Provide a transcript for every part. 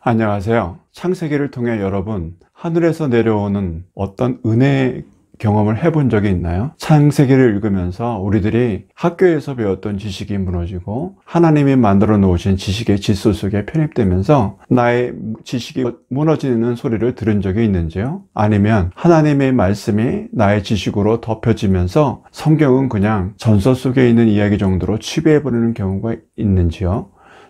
안녕하세요. 창세기를 통해 여러분, 하늘에서 내려오는 어떤 은혜의 경험을 해본 적이 있나요? 창세기를 읽으면서 우리들이 학교에서 배웠던 지식이 무너지고 하나님이 만들어 놓으신 지식의 질서 속에 편입되면서 나의 지식이 무너지는 소리를 들은 적이 있는지요? 아니면 하나님의 말씀이 나의 지식으로 덮여지면서 성경은 그냥 전서 속에 있는 이야기 정도로 취급해버리는 경우가 있는지요?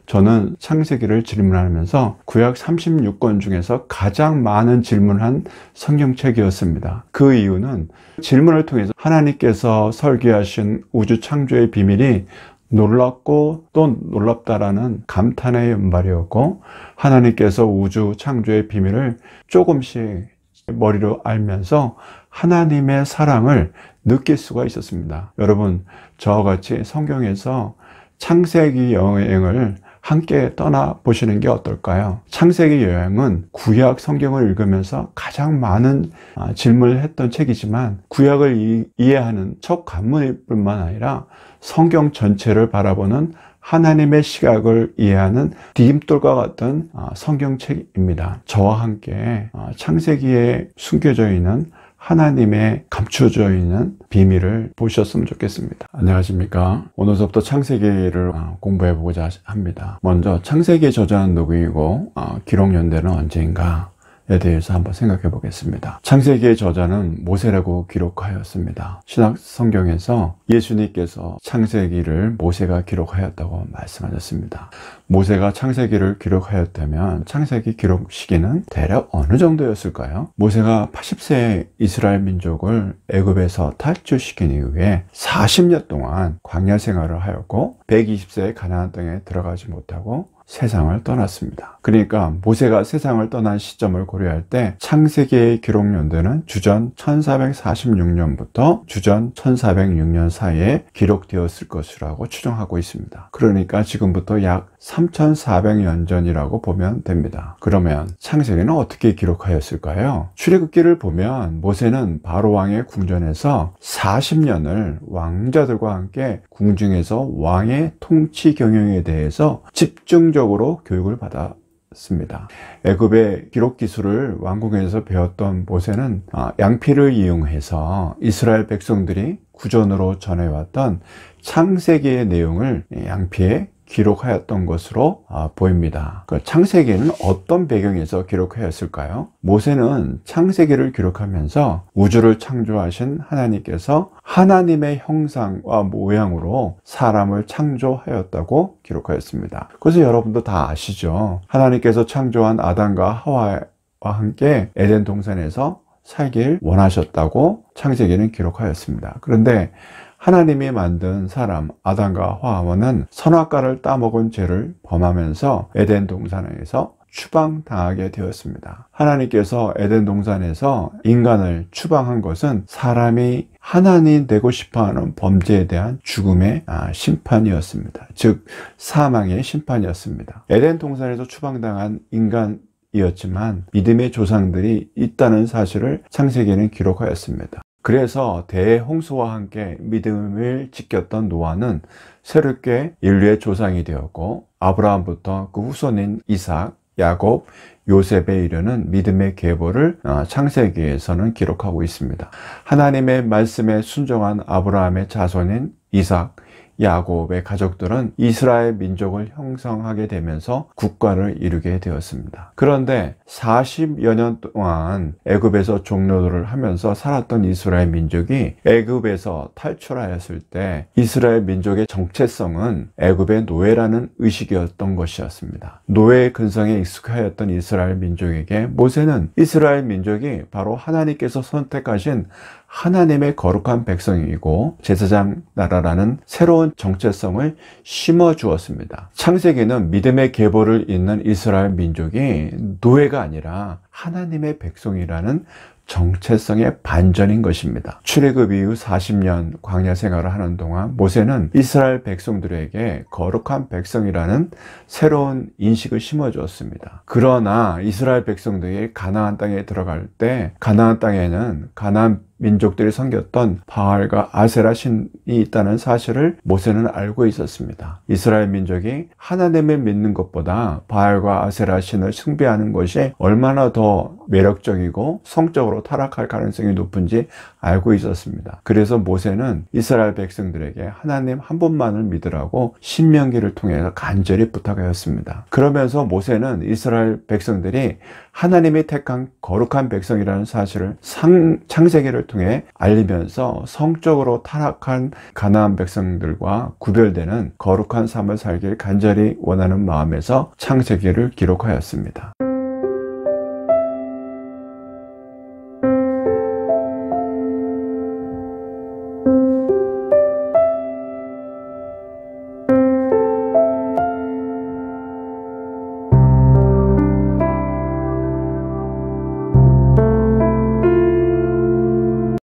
저는 창세기를 질문하면서 구약 36권 중에서 가장 많은 질문한 성경책이었습니다. 그 이유는 질문을 통해서 하나님께서 설계하신 우주 창조의 비밀이 놀랍고 또 놀랍다라는 감탄의 연발이었고, 하나님께서 우주 창조의 비밀을 조금씩 머리로 알면서 하나님의 사랑을 느낄 수가 있었습니다. 여러분, 저와 같이 성경에서 창세기 여행을 함께 떠나보시는 게 어떨까요? 창세기 여행은 구약 성경을 읽으면서 가장 많은 질문을 했던 책이지만, 구약을 이해하는 첫 관문일 뿐만 아니라 성경 전체를 바라보는 하나님의 시각을 이해하는 디딤돌과 같은 성경책입니다. 저와 함께 창세기에 숨겨져 있는 하나님의 감춰져 있는 비밀을 보셨으면 좋겠습니다. 안녕하십니까? 오늘부터 창세기를 공부해 보고자 합니다. 먼저 창세기의 저자는 누구이고 기록 연대는 언제인가에 대해서 한번 생각해 보겠습니다. 창세기의 저자는 모세라고 기록하였습니다. 신약 성경에서 예수님께서 창세기를 모세가 기록하였다고 말씀하셨습니다. 모세가 창세기를 기록하였다면 창세기 기록 시기는 대략 어느 정도였을까요? 모세가 80세의 이스라엘 민족을 애굽에서 탈출시킨 이후에 40년 동안 광야 생활을 하였고 120세에 가나안 땅에 들어가지 못하고 세상을 떠났습니다. 그러니까 모세가 세상을 떠난 시점을 고려할 때 창세기의 기록 연도는 주전 1446년부터 주전 1406년 사이에 기록되었을 것이라고 추정하고 있습니다. 그러니까 지금부터 약 3400년 전이라고 보면 됩니다. 그러면 창세기는 어떻게 기록하였을까요? 출애굽기를 보면 모세는 바로 왕의 궁전에서 40년을 왕자들과 함께 궁중에서 왕의 통치 경영에 대해서 집중적으로 교육을 받았습니다. 애굽의 기록 기술을 왕궁에서 배웠던 모세는 양피를 이용해서 이스라엘 백성들이 구전으로 전해왔던 창세기의 내용을 양피에 기록하였던 것으로 보입니다. 그 창세기는 어떤 배경에서 기록하였을까요? 모세는 창세기를 기록하면서 우주를 창조하신 하나님께서 하나님의 형상과 모양으로 사람을 창조하였다고 기록하였습니다. 그래서 여러분도 다 아시죠? 하나님께서 창조한 아담과 하와와 함께 에덴 동산에서 살길 원하셨다고 창세기는 기록하였습니다. 그런데 하나님이 만든 사람 아담과 하와는 선악과를 따먹은 죄를 범하면서 에덴 동산에서 추방당하게 되었습니다. 하나님께서 에덴 동산에서 인간을 추방한 것은 사람이 하나님 되고 싶어하는 범죄에 대한 죽음의 심판이었습니다. 즉 사망의 심판이었습니다. 에덴 동산에서 추방당한 인간이었지만 믿음의 조상들이 있다는 사실을 창세기는 기록하였습니다. 그래서 대홍수와 함께 믿음을 지켰던 노아는 새롭게 인류의 조상이 되었고, 아브라함부터 그 후손인 이삭, 야곱, 요셉에 이르는 믿음의 계보를 창세기에서는 기록하고 있습니다. 하나님의 말씀에 순종한 아브라함의 자손인 이삭, 야곱의 가족들은 이스라엘 민족을 형성하게 되면서 국가를 이루게 되었습니다. 그런데 40여 년 동안 애굽에서 종노릇을 하면서 살았던 이스라엘 민족이 애굽에서 탈출하였을 때 이스라엘 민족의 정체성은 애굽의 노예라는 의식이었던 것이었습니다. 노예의 근성에 익숙하였던 이스라엘 민족에게 모세는 이스라엘 민족이 바로 하나님께서 선택하신 하나님의 거룩한 백성이고 제사장 나라라는 새로운 정체성을 심어 주었습니다. 창세기는 믿음의 계보를 잇는 이스라엘 민족이 노예가 아니라 하나님의 백성이라는 정체성의 반전인 것입니다. 출애굽 이후 40년 광야 생활을 하는 동안 모세는 이스라엘 백성들에게 거룩한 백성이라는 새로운 인식을 심어주었습니다. 그러나 이스라엘 백성들이 가나안 땅에 들어갈 때 가나안 땅에는 가나안 민족들이 섬겼던 바알과 아세라 신이 있다는 사실을 모세는 알고 있었습니다. 이스라엘 민족이 하나님을 믿는 것보다 바알과 아세라 신을 숭배하는 것이 얼마나 더 매력적이고 성적으로 타락할 가능성이 높은지 알고 있었습니다. 그래서 모세는 이스라엘 백성들에게 하나님 한 분만을 믿으라고 신명기를 통해서 간절히 부탁하였습니다. 그러면서 모세는 이스라엘 백성들이 하나님이 택한 거룩한 백성이라는 사실을 창세기를 통해 알리면서 성적으로 타락한 가나안 백성들과 구별되는 거룩한 삶을 살길 간절히 원하는 마음에서 창세기를 기록하였습니다.